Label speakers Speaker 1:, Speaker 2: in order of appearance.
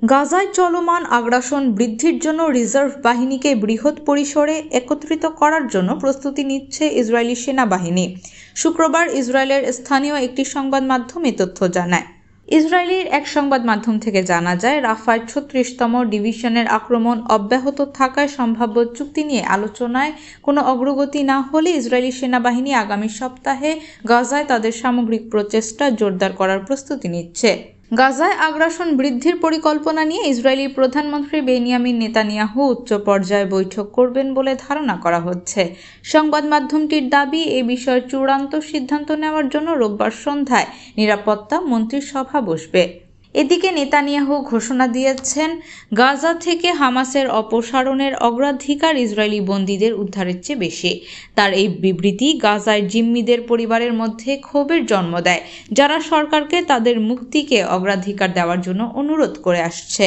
Speaker 1: গাজায় চলমান আগ্রাসন বৃদ্ধির জন্য রিজার্ভ বাহিনীকে বৃহৎ পরিসরে একত্রিত করার জন্য প্রস্তুতি নিচ্ছে ইসরায়েলি সেনাবাহিনী। শুক্রবার ইসরায়েলের স্থানীয় একটি সংবাদ মাধ্যম এ তথ্য জানায়। ইসরায়েলের এক সংবাদ মাধ্যম থেকে জানা যায়, রাফায় ৩৬তম ডিভিশনের আক্রমণ অব্যাহত থাকায় সম্ভাব্য চুক্তি নিয়ে আলোচনায় কোনো অগ্রগতি না হলে ইসরায়েলি সেনাবাহিনী আগামী সপ্তাহে গাজায় তাদের সামগ্রিক প্রচেষ্টা জোরদার করার প্রস্তুতি নিচ্ছে। গাজায় আগ্রাসন বৃদ্ধির পরিকল্পনা নিয়ে ইসরায়েলি প্রধানমন্ত্রী বেনিয়ামিন নেতানিয়াহু উচ্চ পর্যায়ে বৈঠক করবেন বলে ধারণা করা হচ্ছে। সংবাদ মাধ্যমটির দাবি, এ বিষয়ে চূড়ান্ত সিদ্ধান্ত নেওয়ার জন্য রোববার সন্ধ্যায় নিরাপত্তা মন্ত্রিসভা বসবে। এদিকে নেতানিয়াহু ঘোষণা দিয়েছেন, গাজা থেকে হামাসের অপসারণের অগ্রাধিকার ইসরায়েলি বন্দীদের উদ্ধারের চেয়ে বেশি। তার এই বিবৃতি গাজায় জিম্মিদের পরিবারের মধ্যে ক্ষোভের জন্ম দেয়, যারা সরকারকে তাদের মুক্তিকে অগ্রাধিকার দেওয়ার জন্য অনুরোধ করে আসছে।